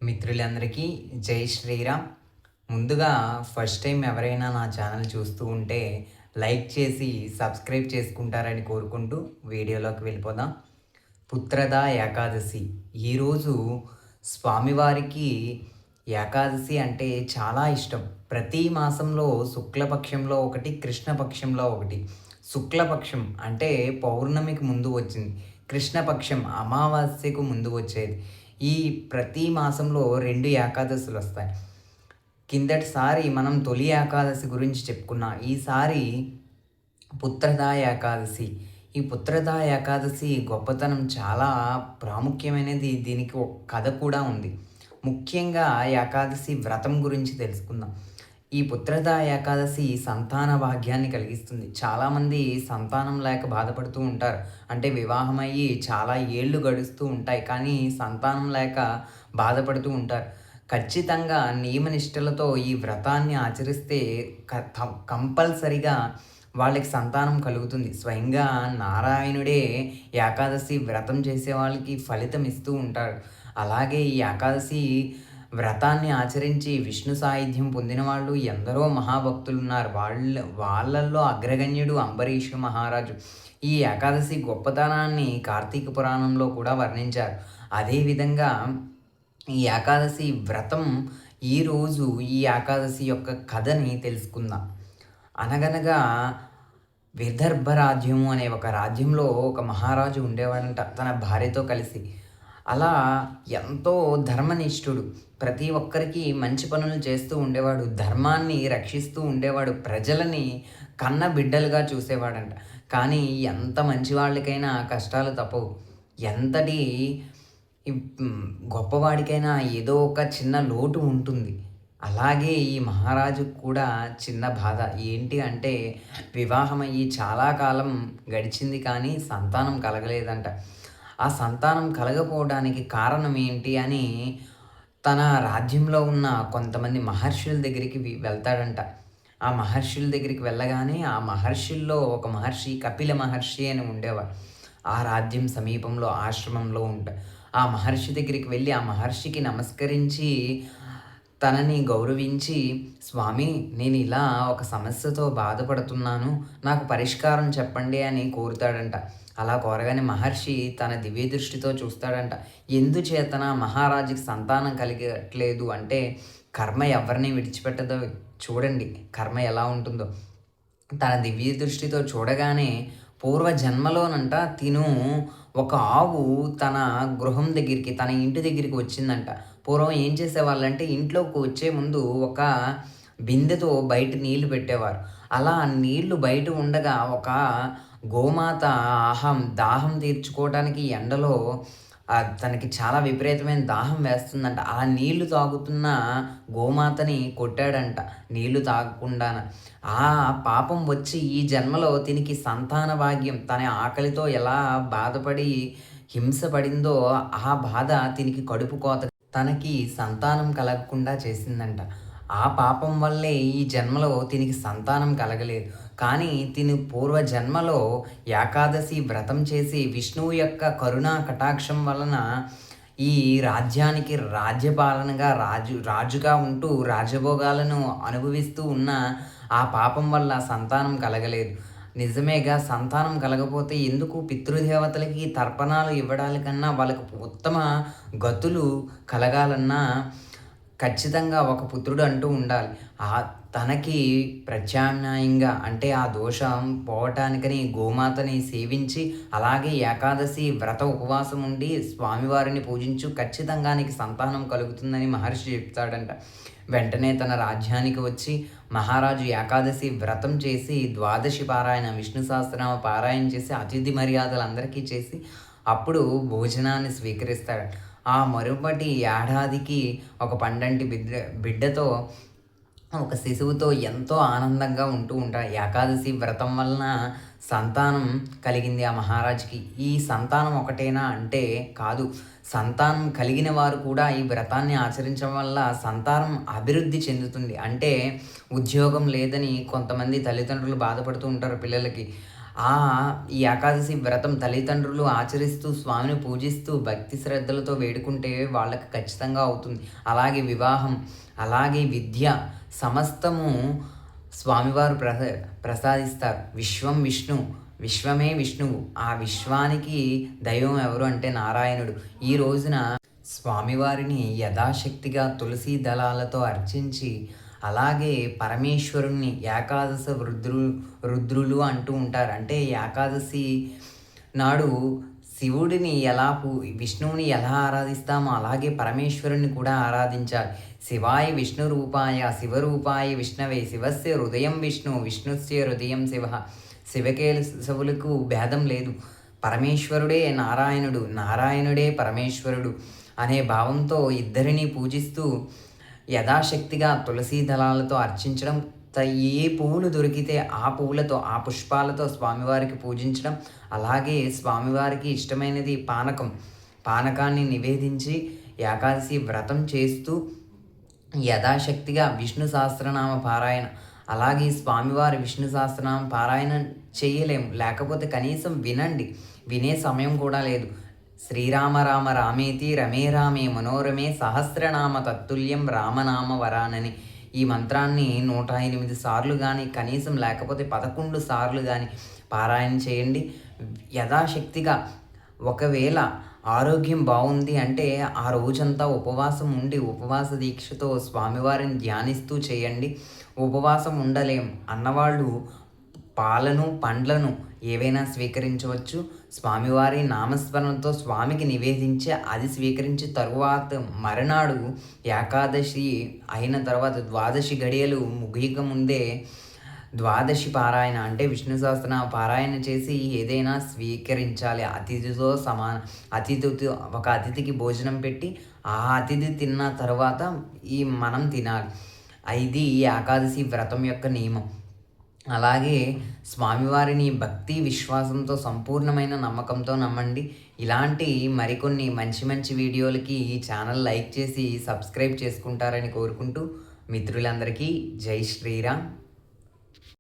మిత్రులందరికీ జై శ్రీరామ్. ముందుగా ఫస్ట్ టైం ఎవరైనా నా ఛానల్ చూస్తూ ఉంటే లైక్ చేసి సబ్స్క్రైబ్ చేసుకుంటారని కోరుకుంటూ వీడియోలోకి వెళ్ళిపోదాం. పుత్రద ఏకాదశి. ఈరోజు స్వామివారికి ఏకాదశి అంటే చాలా ఇష్టం. ప్రతి మాసంలో శుక్లపక్షంలో ఒకటి, కృష్ణపక్షంలో ఒకటి. శుక్లపక్షం అంటే పౌర్ణమికి ముందు వచ్చింది, కృష్ణపక్షం అమావాస్యకు ముందు వచ్చేది. ఈ ప్రతి మాసంలో 2 ఏకాదశులు వస్తాయి. కిందటిసారి మనం తొలి ఏకాదశి గురించి చెప్పుకున్నాం. ఈసారి పుత్రదా ఏకాదశి. ఈ పుత్రదా ఏకాదశి గొప్పతనం చాలా ప్రాముఖ్యమైనది. దీనికి ఒక కథ కూడా ఉంది. ముఖ్యంగా ఏకాదశి వ్రతం గురించి తెలుసుకుందాం. ఈ పుత్రదా ఏకాదశి సంతాన భాగ్యాన్ని కలిగిస్తుంది. చాలామంది సంతానం లేక బాధపడుతూ ఉంటారు. అంటే వివాహమయ్యి చాలా ఏళ్ళు గడుస్తూ ఉంటాయి, కానీ సంతానం లేక బాధపడుతూ ఉంటారు. ఖచ్చితంగా నియమనిష్టలతో ఈ వ్రతాన్ని ఆచరిస్తే కంపల్సరిగా వాళ్ళకి సంతానం కలుగుతుంది. స్వయంగా నారాయణుడే ఏకాదశి వ్రతం చేసే వాళ్ళకి ఫలితం ఇస్తూ ఉంటాడు. అలాగే ఈ ఏకాదశి వ్రతాన్ని ఆచరించి విష్ణు సాయుధ్యం పొందిన వాళ్ళు ఎందరో మహాభక్తులున్నారు. వాళ్ళల్లో అగ్రగణ్యుడు అంబరీషు మహారాజు. ఈ ఏకాదశి గొప్పతనాన్ని కార్తీక పురాణంలో కూడా వర్ణించారు. అదేవిధంగా ఈ ఏకాదశి వ్రతం ఈరోజు ఈ ఏకాదశి యొక్క కథని తెలుసుకుందాం. అనగనగా విదర్భ రాజ్యము అనే ఒక రాజ్యంలో ఒక మహారాజు ఉండేవాడంట తన భార్యతో కలిసి. అలా ఎంతో ధర్మనిష్ఠుడు. ప్రతి ఒక్కరికి మంచి పనులు చేస్తూ ఉండేవాడు. ధర్మాన్ని రక్షిస్తూ ఉండేవాడు. ప్రజలని కన్న బిడ్డలుగా చూసేవాడంట. కానీ ఎంత మంచి వాళ్ళకైనా కష్టాలు తప్పవు. ఎంతటి గొప్పవాడికైనా ఏదో ఒక చిన్న లోటు ఉంటుంది. అలాగే ఈ మహారాజుకు కూడా చిన్న బాధ. ఏంటి అంటే వివాహమయ్యి చాలా కాలం గడిచింది, కానీ సంతానం కలగలేదంట. ఆ సంతానం కలగపోవడానికి కారణం ఏంటి అని తన రాజ్యంలో ఉన్న కొంతమంది మహర్షుల దగ్గరికి వెళ్తాడంట. ఆ మహర్షుల దగ్గరికి వెళ్ళగానే ఆ మహర్షుల్లో ఒక మహర్షి కపిల మహర్షి అని ఉండేవారు. ఆ రాజ్యం సమీపంలో ఆశ్రమంలో ఆ మహర్షి దగ్గరికి వెళ్ళి ఆ మహర్షికి నమస్కరించి తనని గౌరవించి, స్వామి నేను ఇలా ఒక సమస్యతో బాధపడుతున్నాను, నాకు పరిష్కారం చెప్పండి అని కోరుతాడంట. అలా కోరగానే మహర్షి తన దివ్య దృష్టితో చూస్తాడంట. ఎందుచేతన మహారాజుకి సంతానం కలిగట్లేదు అంటే కర్మ ఎవరిని విడిచిపెట్టదో చూడండి, కర్మ ఎలా ఉంటుందో. తన దివ్య దృష్టితో చూడగానే పూర్వజన్మలోనంట తిను ఒక ఆవు తన గృహం దగ్గరికి, తన ఇంటి దగ్గరికి వచ్చిందంట. పూర్వం ఏం చేసేవాళ్ళంటే ఇంట్లోకి వచ్చే ముందు ఒక బిందెతో బయట నీళ్లు పెట్టేవారు. అలా నీళ్లు బయట ఉండగా ఒక గోమాత దాహం తీర్చుకోవడానికి ఎండలో తనకి చాలా విపరీతమైన దాహం వేస్తుందంట. ఆ నీళ్లు తాగుతున్న గోమాతని కొట్టాడంట నీళ్లు తాగకుండాన. ఆ పాపం వచ్చి ఈ జన్మలో తినికి సంతాన భాగ్యం, తన ఆకలితో ఎలా బాధపడి హింసపడిందో ఆ బాధ తినికి కడుపు కోత, తనకి సంతానం కలగకుండా చేసిందంట. ఆ పాపం వల్లే ఈ జన్మలో తినికి సంతానం కలగలేదు. కానీ తిని పూర్వజన్మలో ఏకాదశి వ్రతం చేసి విష్ణువు యొక్క కరుణా కటాక్షం వలన ఈ రాజ్యానికి రాజ్యపాలనగా రాజుగా ఉంటూ రాజభోగాలను అనుభవిస్తూ ఉన్న ఆ పాపం వల్ల సంతానం కలగలేదు. నిజమేగా, సంతానం కలగపోతే ఎందుకు పితృదేవతలకి తర్పణాలు ఇవ్వడానికన్నా వాళ్ళకు ఉత్తమ గతులు కలగాలన్నా ఖచ్చితంగా ఒక పుత్రుడు అంటూ ఉండాలి. తనకి ప్రత్యామ్నాయంగా అంటే ఆ దోషం పోవటానికని గోమాతని సేవించి, అలాగే ఏకాదశి వ్రత ఉపవాసం ఉండి స్వామివారిని పూజించు, ఖచ్చితంగా నీకు సంతానం కలుగుతుందని మహర్షి చెప్తాడంట. వెంటనే తన రాజ్యానికి వచ్చి మహారాజు ఏకాదశి వ్రతం చేసి ద్వాదశి పారాయణ, విష్ణు సహస్రనామ పారాయణ చేసి అతిథి మర్యాదలు అందరికీ చేసి అప్పుడు భోజనాన్ని స్వీకరిస్తాడు. ఆ మరుపటి ఏడాదికి ఒక పండంటి బిడ్డతో, ఒక శిశువుతో ఎంతో ఆనందంగా ఉంటూ ఉంటారు. ఏకాదశి వ్రతం వలన సంతానం కలిగింది ఆ మహారాజుకి. ఈ సంతానం ఒకటేనా అంటే కాదు, సంతానం కలిగిన వారు కూడా ఈ వ్రతాన్ని ఆచరించడం వల్ల సంతానం అభివృద్ధి చెందుతుంది. అంటే ఉద్యోగం లేదని కొంతమంది తల్లిదండ్రులు బాధపడుతూ ఉంటారు పిల్లలకి. ఆ ఈ ఏకాదశి వ్రతం తల్లిదండ్రులు ఆచరిస్తూ, స్వామిని పూజిస్తూ, భక్తి శ్రద్ధలతో వేడుకుంటే వాళ్ళకి ఖచ్చితంగా అవుతుంది. అలాగే వివాహం, అలాగే విద్య సమస్తము స్వామివారు ప్రసాదిస్తారు. విశ్వం విష్ణు, విశ్వమే విష్ణువు. ఆ విశ్వానికి దైవం ఎవరు అంటే నారాయణుడు. ఈ రోజున స్వామివారిని యథాశక్తిగా తులసి దళాలతో అర్చించి, అలాగే పరమేశ్వరుణ్ణి ఏకాదశ రుద్రులు అంటూ ఉంటారు. అంటే ఏకాదశి నాడు శివుడిని విష్ణువుని ఎలా ఆరాధిస్తామో అలాగే పరమేశ్వరుని కూడా ఆరాధించాలి. శివాయ విష్ణు రూపాయ శివరూపాయ విష్ణవే శివస్య హృదయం విష్ణు విష్ణుస్య హృదయం శివ. శివకేశవులకు భేదం లేదు. పరమేశ్వరుడే నారాయణుడు, నారాయణుడే పరమేశ్వరుడు అనే భావంతో ఇద్దరిని పూజిస్తూ యథాశక్తిగా తులసీ దళాలతో అర్చించడం, ఏ పువ్వులు దొరికితే ఆ పువ్వులతో, ఆ పుష్పాలతో స్వామివారికి పూజించడం. అలాగే స్వామివారికి ఇష్టమైనది పానకాన్ని నివేదించి ఏకాదశి వ్రతం చేస్తూ యథాశక్తిగా విష్ణు సహస్రనామ పారాయణ. అలాగే స్వామివారి విష్ణు సహస్రనామ పారాయణ చేయలేము, లేకపోతే కనీసం వినండి. వినే సమయం కూడా లేదు. శ్రీరామ రామ రామేతి రమే రామే మనోరమే సహస్రనామ తత్తుల్యం రామనామ వరానని ఈ మంత్రాన్ని 108 సార్లు కానీ, కనీసం లేకపోతే 11 సార్లు కానీ పారాయణ చేయండి. యథాశక్తిగా ఒకవేళ ఆరోగ్యం బాగుంది అంటే ఆ రోజంతా ఉపవాసం ఉండి ఉపవాస దీక్షతో స్వామివారిని ధ్యానిస్తూ చేయండి. ఉపవాసం ఉండలేం అన్నవాళ్ళు పాలను, పండ్లను ఏవైనా స్వీకరించవచ్చు. స్వామివారి నామస్మరణతో స్వామికి నివేదించి అది స్వీకరించి తరువాత మరునాడు ఏకాదశి అయిన తర్వాత ద్వాదశి గడియలు ముగియక ముందే ద్వాదశి పారాయణ అంటే విష్ణు సహస్రనామ పారాయణ చేసి ఏదైనా స్వీకరించాలి. అతిథితో ఒక అతిథికి భోజనం పెట్టి ఆ అతిథి తిన్న తర్వాత మనం తినాలి. ఇది ఏకాదశి వ్రతం యొక్క నియమం. అలాగే స్వామివారిని భక్తి విశ్వాసంతో సంపూర్ణమైన నమ్మకంతో నమ్మండి. ఇలాంటి మరికొన్ని మంచి మంచి వీడియోలకి ఈ ఛానల్ లైక్ చేసి సబ్స్క్రైబ్ చేసుకుంటారని కోరుకుంటూ మిత్రులందరికీ జై శ్రీరామ్.